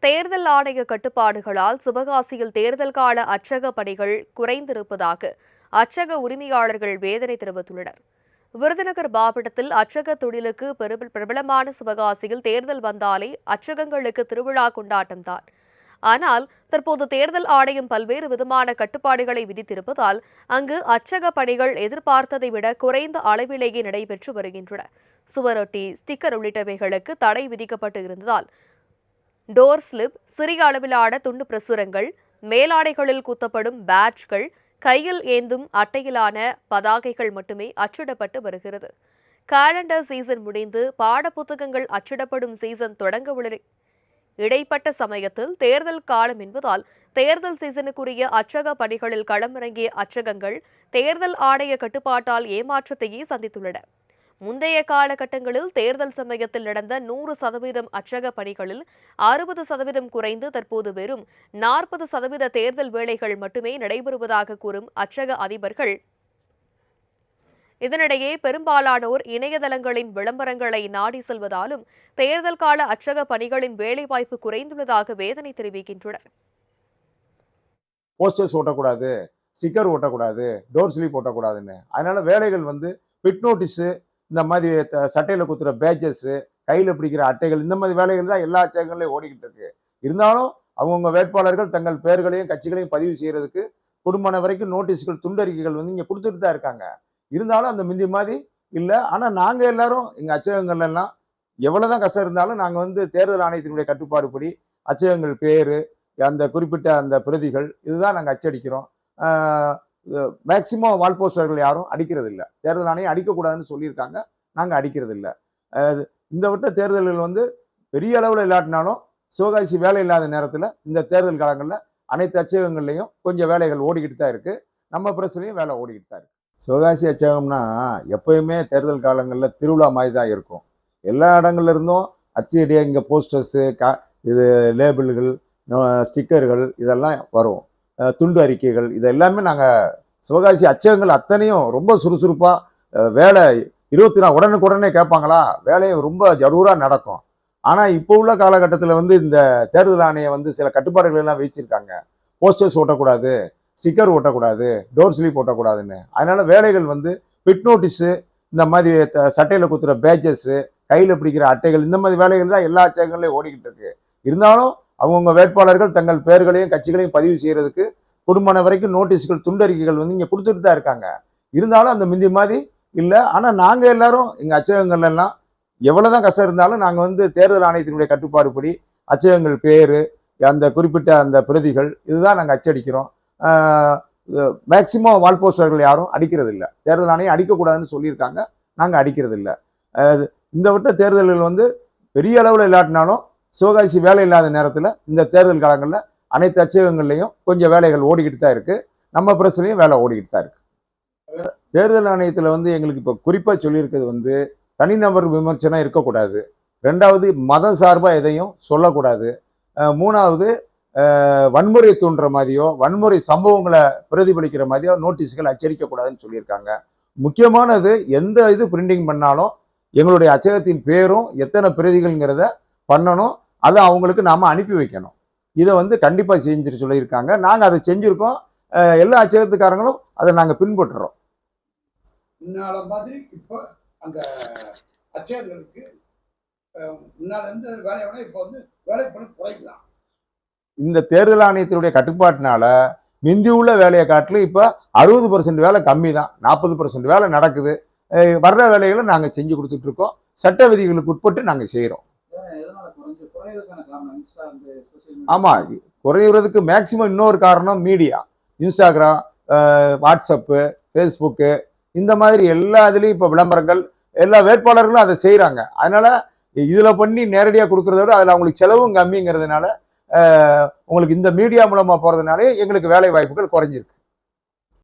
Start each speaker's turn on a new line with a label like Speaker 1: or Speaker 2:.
Speaker 1: தேர்தல் ஆணைய கட்டுப்பாடுகளால் சிவகாசியில் தேர்தல் கால அச்சக பணிகள் குறைந்திருப்பதாக அச்சக உரிமையாளர்கள் வேதனை தெரிவித்துள்ளனர். விருதுநகர் மாவட்டத்தில் அச்சக தொழிலுக்கு பிரபலமான சிவகாசியில் தேர்தல் வந்தாலே அச்சகங்களுக்கு திருவிழா கொண்டாட்டம்தான். ஆனால் தற்போது தேர்தல் ஆணையம் பல்வேறு விதமான கட்டுப்பாடுகளை விதித்திருப்பதால் அங்கு அச்சக பணிகள் எதிர்பார்த்ததை விட குறைந்த அளவிலேயே நடைபெற்று வருகின்றன. சுவரொட்டி, ஸ்டிக்கர் உள்ளிட்டவைகளுக்கு தடை விதிக்கப்பட்டு இருந்ததால் டோர் ஸ்லிப், சிறிய அளவிலான துண்டு பிரசுரங்கள், மேலாடைகளில் குத்தப்படும் பேட்ஜ்கள், கையில் ஏந்தும் அட்டையிலான பதாகைகள் மட்டுமே அச்சிடப்பட்டு வருகிறது. காலண்டர் சீசன் முடிந்து பாடப்புத்தகங்கள் அச்சிடப்படும் சீசன் தொடங்க உள்ள இடைப்பட்ட சமயத்தில் தேர்தல் காலம் என்பதால் தேர்தல் சீசனுக்குரிய அச்சக பணிகளில் களமிறங்கிய அச்சகங்கள் தேர்தல் ஆணைய கட்டுப்பாட்டால் ஏமாற்றத்தையே சந்தித்துள்ளன. முந்தைய காலகட்டங்களில் தேர்தல் சமயத்தில் நடந்த 100% அச்சக பணிகளில் 60% குறைந்து தற்போது வெறும் 40% தேர்தல் வேலைகள் மட்டுமே நடைபெறுவதாக கூறும் அச்சக அதிபர்கள், இதனிடையே பெரும்பாலானோர் இணையதளங்களின் விளம்பரங்களை நாடி செல்வதாலும் தேர்தல் கால அச்சக பணிகளின் வேலைவாய்ப்பு குறைந்துள்ளதாக வேதனை தெரிவிக்கின்றனர்.
Speaker 2: போஸ்டர்ஸ் ஓட்டக்கூடாது, ஸ்டிக்கர் ஓட்டக்கூடாது, டோர் ஸ்லிப் ஓட்டக்கூடாதுன்னு. அதனால வேலைகள் பிட் நோட்டீஸு, இந்த மாதிரி சட்டையில் குத்துற பேட்சஸ், கையில் பிடிக்கிற அட்டைகள், இந்த மாதிரி வேலைகள் தான் எல்லா அச்சகங்களையும் ஓடிக்கிட்டு இருக்கு. இருந்தாலும் அவங்கவுங்க வேட்பாளர்கள் தங்கள் பெயர்களையும் கட்சிகளையும் பதிவு செய்யறதுக்கு குடும்பம் வரைக்கும் நோட்டீஸ்கள், துண்டறிக்கைகள் இங்கே கொடுத்துட்டு தான் இருக்காங்க. இருந்தாலும் அந்த முந்தி மாதிரி இல்லை. ஆனால் நாங்கள் எல்லாரும் எங்கள் அச்சகங்கள் எல்லாம் எவ்வளோதான் கஷ்டம் இருந்தாலும் நாங்கள் தேர்தல் ஆணையத்தினுடைய கட்டுப்பாடுபடி அச்சகங்கள் பேர், அந்த குறிப்பிட்ட அந்த பிரதிகள் இதுதான் நாங்கள் அச்சடிக்கிறோம். மேக்சிமம் வால் போஸ்டர்கள் யாரும் அடிக்கிறது இல்லை. தேர்தல் ஆணையம் அடிக்கக்கூடாதுன்னு சொல்லியிருக்காங்க, நாங்கள் அடிக்கிறது இல்லை. இந்த வட்ட தேர்தல்கள் பெரிய அளவில் இல்லாட்டினாலும் சிவகாசி வேலை இல்லாத நேரத்தில் இந்த தேர்தல் காலங்களில் அனைத்து அச்சகங்கள்லையும் கொஞ்சம் வேலைகள் ஓடிக்கிட்டு தான் இருக்குது. நம்ம பிரஸ்லையும் வேலை ஓடிக்கிட்டு தான் இருக்குது. சிவகாசி அச்சகம்னா எப்பயுமே தேர்தல் காலங்களில் திருவிழா மாதிரி தான் இருக்கும். எல்லா இடங்கள்ல இருந்தும் அச்சடியாக இங்கே போஸ்டர்ஸு, இது லேபிள்கள், ஸ்டிக்கர்கள் இதெல்லாம் வரும். துண்டு அறிக்கைகள் இது எல்லாமே நாங்கள் சிவகாசி அச்சகங்கள் அத்தனையும் ரொம்ப சுறுசுறுப்பாக வேலை 24 உடனுக்குடனே கேட்பாங்களா, வேலையும் ரொம்ப ஜரூராக நடக்கும். ஆனால் இப்போ உள்ள காலகட்டத்தில் இந்த தேர்தல் ஆணையம் சில கட்டுப்பாடுகள் எல்லாம் வச்சிருக்காங்க. போஸ்டர்ஸ் ஓட்டக்கூடாது, ஸ்டிக்கர் ஓட்டக்கூடாது, டோர் ஸ்லிப் ஓட்டக்கூடாதுன்னு. அதனால வேலைகள் பிட் நோட்டீஸு, இந்த மாதிரி சட்டையில் குத்துற பேட்சஸ்ஸு, கையில் பிடிக்கிற அட்டைகள், இந்த மாதிரி வேலைகள் தான் எல்லா அச்சகங்களையும் ஓடிக்கிட்டு இருக்கு. இருந்தாலும் அவங்கவுங்க வேட்பாளர்கள் தங்கள் பெயர்களையும் கட்சிகளையும் பதிவு செய்யறதுக்கு குடும்பம் வரைக்கும் நோட்டீஸ்கள், துண்டறிக்கைகள் இங்கே கொடுத்துட்டு தான் இருக்காங்க. இருந்தாலும் அந்த முந்தி மாதிரி இல்லை. ஆனால் நாங்கள் எல்லாரும் எங்கள் அச்சகங்கள் எல்லாம் எவ்வளோதான் கஷ்டம் இருந்தாலும் நாங்கள் தேர்தல் ஆணையத்தினுடைய கட்டுப்பாடுபடி அச்சகங்கள் பேர், அந்த குறிப்பிட்ட அந்த பிரதிகள் இதுதான் நாங்கள் அச்சடிக்கிறோம். மேக்சிமம் வால் போஸ்டர்கள் யாரும் அடிக்கிறது இல்லை. தேர்தல் ஆணையம் அடிக்கக்கூடாதுன்னு சொல்லியிருக்காங்க, நாங்கள் அடிக்கிறது இல்லை. இந்த வட்ட தேர்தல்கள் பெரிய அளவில் இல்லாட்டினாலும் சிவகாசி வேலை இல்லாத நேரத்தில் இந்த தேர்தல் காலங்களில் அனைத்து அச்சகங்கள்லையும் கொஞ்சம் வேலைகள் ஓடிக்கிட்டு தான் இருக்குது. நம்ம பிரஸ்லையும் வேலை ஓடிக்கிட்டு தான் இருக்குது. தேர்தல் ஆணையத்தில் எங்களுக்கு இப்போ குறிப்பாக சொல்லியிருக்கிறது தனிநபர் விமர்சனம் இருக்கக்கூடாது. 2வது மதம் சார்பாக எதையும் சொல்லக்கூடாது. 3வது வன்முறை தூண்டுற மாதிரியோ வன்முறை சம்பவங்களை பிரதிபலிக்கிற மாதிரியோ நோட்டீஸ்கள் அச்சடிக்கக்கூடாதுன்னு சொல்லியிருக்காங்க. முக்கியமானது எந்த இது பிரிண்டிங் பண்ணாலும் எங்களுடைய அச்சகத்தின் பேரும் எத்தனை பிரதிகள்ங்கிறத பண்ணணும். அதை அவங்களுக்கு நாம் அனுப்பி வைக்கணும். இதை கண்டிப்பாக செஞ்சுட்டு சொல்லியிருக்காங்க. நாங்கள் அதை செஞ்சுருக்கோம். எல்லா அச்சகத்துக்காரங்களும் அதை நாங்கள் பின்பற்றுறோம்.
Speaker 3: முன்னால மாதிரி இப்போ அந்த அச்சகங்களுக்கு முன்னால இருந்து வேலையை விட இப்போ வேலைப்பளு குறைக்கலாம்.
Speaker 2: இந்த தேர்தல் ஆணையத்தினுடைய கட்டுப்பாட்டினால மிந்தி உள்ள வேலையை காட்டிலும் இப்போ 60% வேலை கம்மி தான். 40% வேலை நடக்குது. வர்ற வேலைகளை நாங்கள் செஞ்சு கொடுத்துட்டு இருக்கோம். சட்ட விதிகளுக்கு உட்பட்டு நாங்கள் செய்கிறோம். ஆமாம், குறைகிறதுக்கு மேக்சிமம் இன்னொரு காரணம் மீடியா, இன்ஸ்டாகிராம், வாட்ஸ்அப்பு, ஃபேஸ்புக்கு, இந்த மாதிரி எல்லா இதுலேயும் இப்போ விளம்பரங்கள், எல்லா வேட்பாளர்களும் அதை செய்கிறாங்க. அதனால் இதில் பண்ணி நேரடியாக கொடுக்குறத விட அதில் அவங்களுக்கு செலவும் கம்மிங்கிறதுனால உங்களுக்கு இந்த மீடியா மூலமாக போகிறதுனாலே எங்களுக்கு வேலை வாய்ப்புகள் குறைஞ்சிருக்கு.